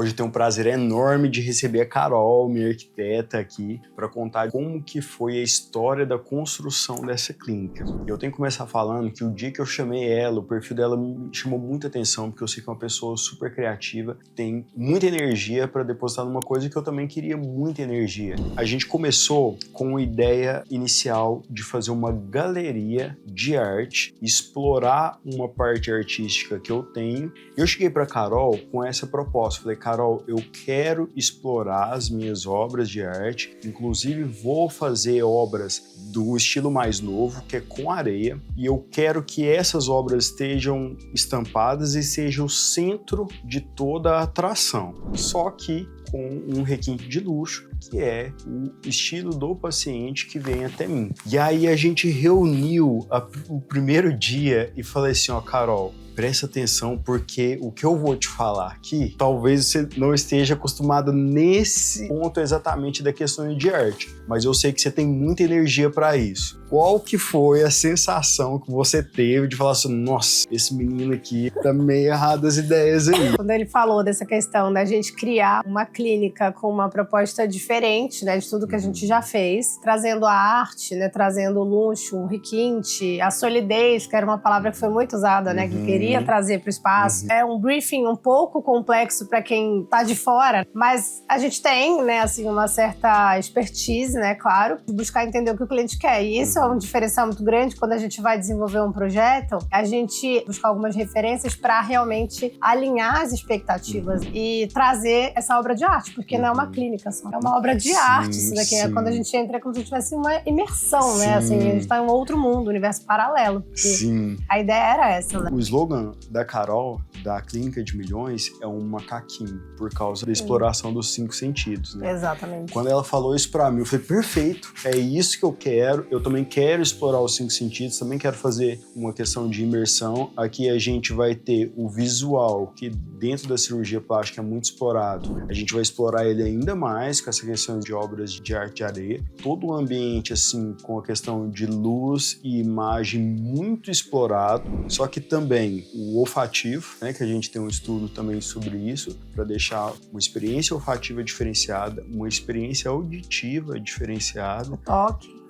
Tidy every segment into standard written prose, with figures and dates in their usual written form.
Hoje eu tenho um prazer enorme de receber a Carol, minha arquiteta, aqui para contar como que foi a história da construção dessa clínica. Eu tenho que começar falando que o dia que eu chamei ela, o perfil dela me chamou muita atenção, porque eu sei que é uma pessoa super criativa, tem muita energia para depositar numa coisa que eu também queria muita energia. A gente começou com a ideia inicial de fazer uma galeria de arte, explorar uma parte artística que eu tenho. Eu cheguei para Carol com essa proposta. Falei, Carol, eu quero explorar as minhas obras de arte, inclusive vou fazer obras do estilo mais novo, que é com areia, e eu quero que essas obras estejam estampadas e sejam o centro de toda a atração. Só que com um requinte de luxo, que é o estilo do paciente que vem até mim. E aí a gente reuniu o primeiro dia e falei assim, ó, Carol, presta atenção, porque o que eu vou te falar aqui, talvez você não esteja acostumado nesse ponto exatamente da questão de arte, mas eu sei que você tem muita energia para isso. Qual que foi a sensação que você teve de falar assim, nossa, esse menino aqui tá meio errado as ideias aí? Quando ele falou dessa questão da gente criar uma clínica com uma proposta diferente, né, de tudo que a gente já fez, trazendo a arte, né, trazendo o luxo, o requinte, a solidez, que era uma palavra que foi muito usada, né, que queria trazer para o espaço. É um briefing um pouco complexo para quem tá de fora, mas a gente tem, né, assim, uma certa expertise, né, claro, de buscar entender o que o cliente quer. E isso é um diferencial muito grande quando a gente vai desenvolver um projeto, a gente buscar algumas referências para realmente alinhar as expectativas e trazer essa obra de arte, porque não é uma clínica só, é uma obra de arte. Isso daqui é quando a gente entra, é como se tivesse uma imersão, né, assim, a gente tá em um outro mundo, um universo paralelo. Sim. A ideia era essa, né? O slogan da Carol, da Clínica de Milhões, é um macaquinho, por causa da exploração dos 5 sentidos, né? Exatamente. Quando ela falou isso pra mim, eu falei, perfeito, é isso que eu quero, eu também quero explorar os 5 sentidos, também quero fazer uma questão de imersão. Aqui a gente vai ter o visual, que dentro da cirurgia plástica é muito explorado. A gente vai explorar ele ainda mais com essa questão de obras de arte de areia. Todo o ambiente, assim, com a questão de luz e imagem muito explorado, só que também o olfativo, né, que a gente tem um estudo também sobre isso, para deixar uma experiência olfativa diferenciada, uma experiência auditiva diferenciada.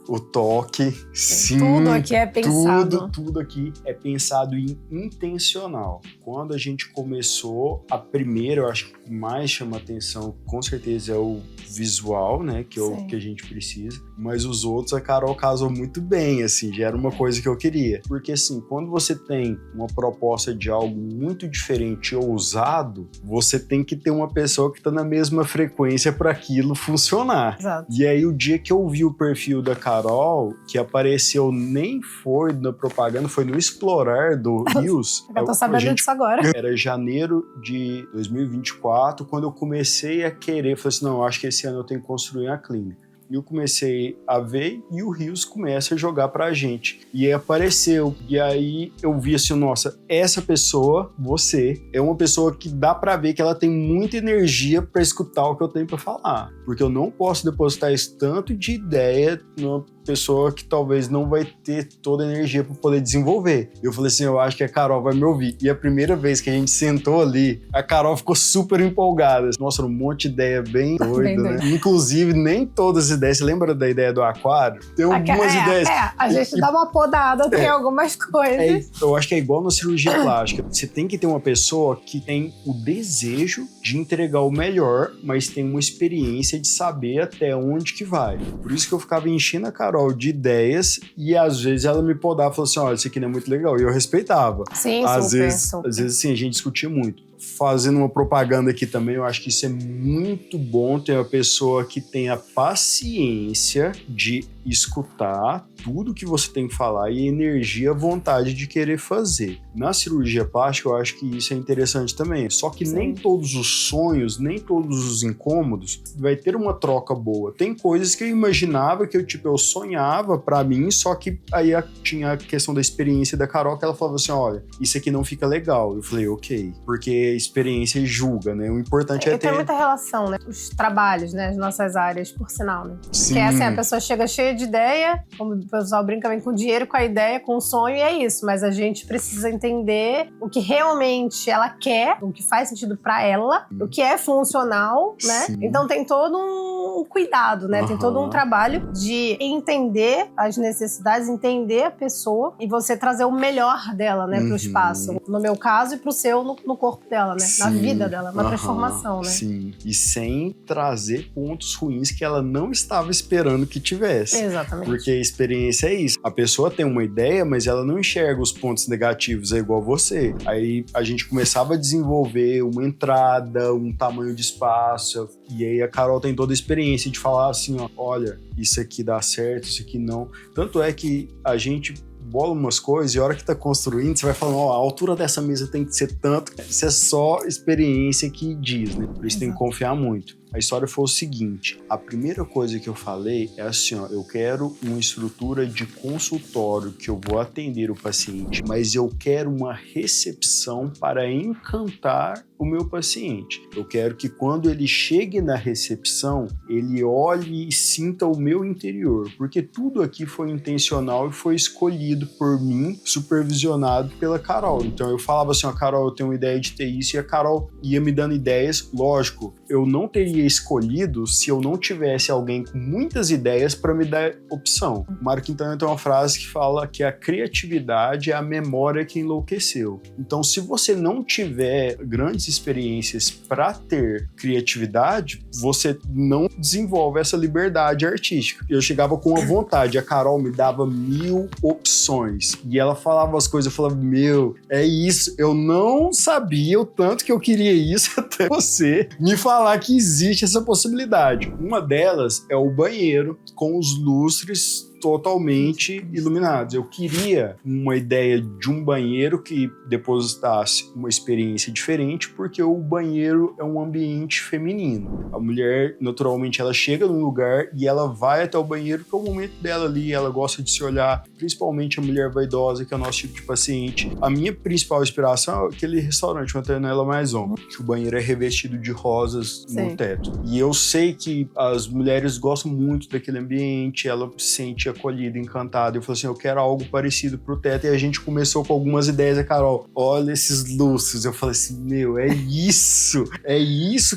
O toque, sim. Tudo aqui é pensado. Tudo aqui é pensado e intencional. Quando a gente começou, a primeira, eu acho que mais chama atenção, com certeza, é o visual, né? Que é o que a gente precisa. Mas os outros, a Carol casou muito bem, assim, já era uma coisa que eu queria. Porque, assim, quando você tem uma proposta de algo muito diferente e ousado, você tem que ter uma pessoa que tá na mesma frequência para aquilo funcionar. Exato. E aí, o dia que eu vi o perfil da Carol, que apareceu nem foi na propaganda, foi no Explorar do Rios. Eu tô sabendo disso agora. Era janeiro de 2024, quando eu comecei a querer, falei assim, não, eu acho que esse ano eu tenho que construir a clínica. E eu comecei a ver e o Rios começa a jogar pra gente. E aí apareceu. E aí eu vi assim, nossa, essa pessoa, você, é uma pessoa que dá pra ver que ela tem muita energia pra escutar o que eu tenho pra falar. Porque eu não posso depositar esse tanto de ideia numa pessoa que talvez não vai ter toda a energia para poder desenvolver. Eu falei assim, eu acho que a Carol vai me ouvir. E a primeira vez que a gente sentou ali, a Carol ficou super empolgada. Nossa, um monte de ideia bem doida, né? Inclusive, nem todas as ideias. Você lembra da ideia do aquário? Tem algumas ideias. A gente dá uma podada, tem algumas coisas. Eu acho que é igual na cirurgia plástica. Você tem que ter uma pessoa que tem o desejo de entregar o melhor, mas tem uma experiência de saber até onde que vai. Por isso que eu ficava enchendo a Carol de ideias e às vezes ela me podava e falava assim, olha, isso aqui não é muito legal. E eu respeitava. Sim, às super. Às vezes, assim, a gente discutia muito. Fazendo uma propaganda aqui também, eu acho que isso é muito bom ter uma pessoa que tenha paciência de escutar tudo que você tem que falar e energia, vontade de querer fazer. Na cirurgia plástica, eu acho que isso é interessante também. Só que nem todos os sonhos, nem todos os incômodos vai ter uma troca boa. Tem coisas que eu imaginava que eu sonhava pra mim, só que aí tinha a questão da experiência da Carol, que ela falava assim, olha, isso aqui não fica legal. Eu falei, ok. Porque a experiência julga, né? O importante é ter... Tem muita relação, né? Os trabalhos, né? As nossas áreas, por sinal, né? Sim. Que é assim, a pessoa chega cheia de ideia, como o pessoal brinca, vem com dinheiro, com a ideia, com o sonho, e é isso. Mas a gente precisa entender o que realmente ela quer, o que faz sentido pra ela, o que é funcional, né? Sim. Então tem todo um cuidado, né? Tem todo um trabalho de entender as necessidades, entender a pessoa e você trazer o melhor dela, né, pro espaço. No meu caso e pro seu, no corpo dela, né? Sim. Na vida dela, uma transformação, né? Sim, e sem trazer pontos ruins que ela não estava esperando que tivesse. Exatamente. Porque a experiência é isso. A pessoa tem uma ideia, mas ela não enxerga os pontos negativos, é igual você. Aí a gente começava a desenvolver uma entrada, um tamanho de espaço, e aí a Carol tem toda a experiência de falar assim, ó, olha, isso aqui dá certo, isso aqui não. Tanto é que a gente bola umas coisas e a hora que tá construindo, você vai falando, ó, a altura dessa mesa tem que ser tanto. Isso é só experiência que diz, né? Por isso tem que confiar muito. A história foi o seguinte, a primeira coisa que eu falei é assim, ó, eu quero uma estrutura de consultório que eu vou atender o paciente, mas eu quero uma recepção para encantar o meu paciente. Eu quero que quando ele chegue na recepção, ele olhe e sinta o meu interior, porque tudo aqui foi intencional e foi escolhido por mim, supervisionado pela Carol. Então eu falava assim, ó, Carol, eu tenho uma ideia de ter isso, e a Carol ia me dando ideias, lógico, eu não teria escolhido se eu não tivesse alguém com muitas ideias para me dar opção. O Mário Quintana tem uma frase que fala que a criatividade é a memória que enlouqueceu. Então, se você não tiver grandes experiências para ter criatividade, você não desenvolve essa liberdade artística. Eu chegava com a vontade, a Carol me dava 1000 opções e ela falava as coisas, eu falava, meu, é isso, eu não sabia o tanto que eu queria isso até você me falar que existe essa possibilidade. Uma delas é o banheiro com os lustres totalmente iluminados. Eu queria uma ideia de um banheiro que depositasse uma experiência diferente, porque o banheiro é um ambiente feminino. A mulher, naturalmente, ela chega num lugar e ela vai até o banheiro, que é o momento dela ali, ela gosta de se olhar, principalmente a mulher vaidosa, que é o nosso tipo de paciente. A minha principal inspiração é aquele restaurante, uma Ternella Maison, que o banheiro é revestido de rosas no teto. E eu sei que as mulheres gostam muito daquele ambiente, ela se sente acolhida, encantada. Eu falei assim, eu quero algo parecido pro teto. E a gente começou com algumas ideias. A Carol, olha esses lustres. Eu falei assim, meu, é isso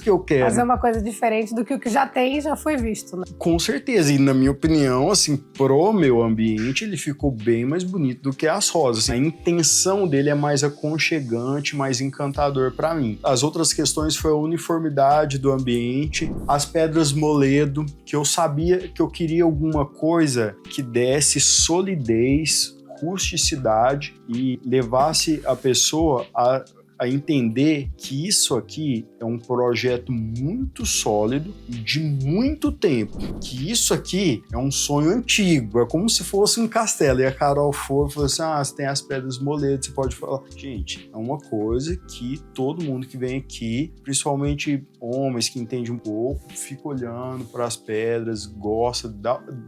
que eu quero. Fazer uma coisa diferente do que o que já tem e já foi visto, né? Com certeza. E na minha opinião, assim, pro meu ambiente, ele ficou bem mais bonito do que as rosas. A intenção dele é mais aconchegante, mais encantador pra mim. As outras questões foi a uniformidade do ambiente, as pedras moledo, que eu sabia que eu queria alguma coisa que desse solidez, rusticidade e levasse a pessoa a entender que isso aqui é um projeto muito sólido de muito tempo, que isso aqui é um sonho antigo, é como se fosse um castelo. E a Carol falou assim, você tem as pedras moledas, você pode falar. Gente, é uma coisa que todo mundo que vem aqui, principalmente homens que entendem um pouco, fica olhando para as pedras, gosta,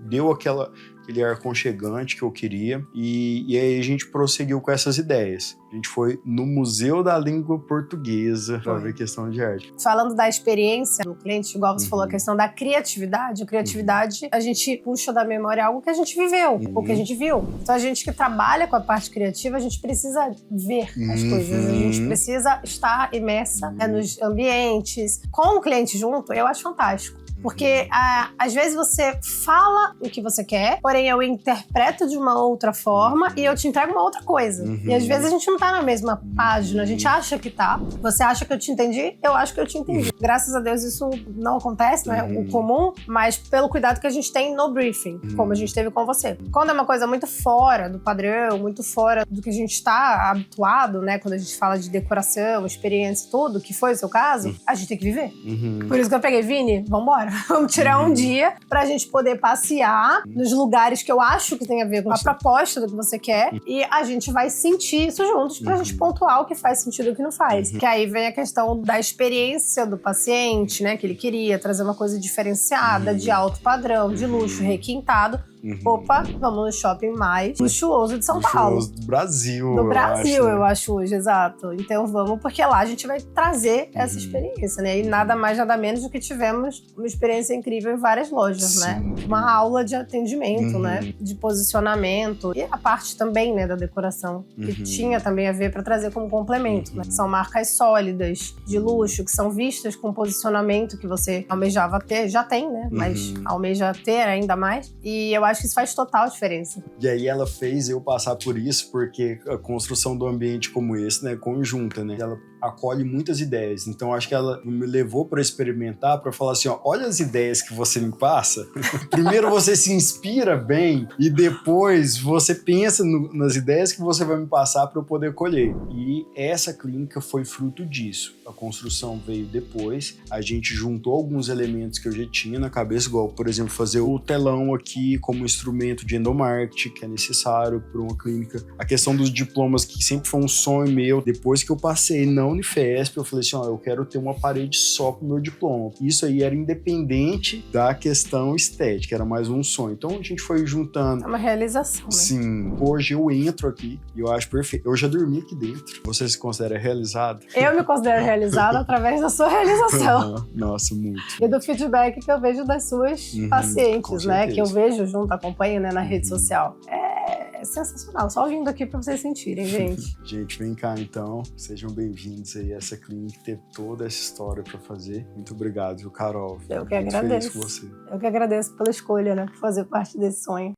deu aquele ar aconchegante que eu queria, e aí a gente prosseguiu com essas ideias. A gente foi no Museu da Língua Portuguesa para ver questão de arte. Falando da experiência do cliente, igual você falou, a questão da criatividade. A criatividade, a gente puxa da memória algo que a gente viveu, ou que a gente viu. Então a gente que trabalha com a parte criativa, a gente precisa ver as coisas, a gente precisa estar imersa nos ambientes. Com o cliente junto, eu acho fantástico. Porque às vezes você fala o que você quer, porém eu interpreto de uma outra forma e eu te entrego uma outra coisa. E às vezes a gente não tá na mesma página, a gente acha que tá. Você acha que eu te entendi, eu acho que eu te entendi. Graças a Deus isso não acontece, não é o comum, mas pelo cuidado que a gente tem no briefing, como a gente teve com você. Quando é uma coisa muito fora do padrão, muito fora do que a gente tá habituado, né? Quando a gente fala de decoração, experiência, tudo, que foi o seu caso, a gente tem que viver. Por isso que eu peguei, Vini, vambora. Vamos tirar um dia pra gente poder passear nos lugares que eu acho que tem a ver com a proposta do que você quer e a gente vai sentir isso juntos pra gente pontuar o que faz sentido e o que não faz. Que aí vem a questão da experiência do paciente, né? Que ele queria trazer uma coisa diferenciada, de alto padrão, de luxo, requintado, Opa, vamos no shopping mais luxuoso de São Paulo. Luxuoso do Brasil, Do Brasil, né? eu acho hoje, exato. Então vamos, porque lá a gente vai trazer essa experiência, né? E nada mais, nada menos do que tivemos uma experiência incrível em várias lojas, né? Uma aula de atendimento, né? De posicionamento. E a parte também, né, da decoração, que tinha também a ver para trazer como complemento, né? São marcas sólidas, de luxo, que são vistas com posicionamento que você almejava ter, já tem, né? Mas almeja ter ainda mais. E eu acho que isso faz total diferença. E aí ela fez eu passar por isso, porque a construção do ambiente como esse, né, conjunta, né? Ela acolhe muitas ideias. Então acho que ela me levou para experimentar, para falar assim, ó, olha as ideias que você me passa. Primeiro você se inspira bem e depois você pensa nas ideias que você vai me passar para eu poder colher. E essa clínica foi fruto disso. A construção veio depois. A gente juntou alguns elementos que eu já tinha na cabeça, igual, por exemplo, fazer o telão aqui como instrumento de endomarketing, que é necessário para uma clínica. A questão dos diplomas, que sempre foi um sonho meu. Depois que eu passei na Unifesp, eu falei assim, ó, eu quero ter uma parede só pro meu diploma. Isso aí era independente da questão estética, era mais um sonho. Então a gente foi juntando. É uma realização, né? Sim. Hoje eu entro aqui e eu acho perfeito. Eu já dormi aqui dentro. Você se considera realizado? Eu me considero realizada através da sua realização. Nossa, muito. E do feedback que eu vejo das suas pacientes, né? Que eu vejo junto, acompanho, né, na rede social. É sensacional. Só ouvindo aqui pra vocês sentirem, gente. Gente, vem cá então. Sejam bem-vindos aí a essa clínica, ter toda essa história pra fazer. Muito obrigado, viu, Carol? Eu que muito agradeço. Feliz com você. Eu que agradeço pela escolha, né? Por fazer parte desse sonho.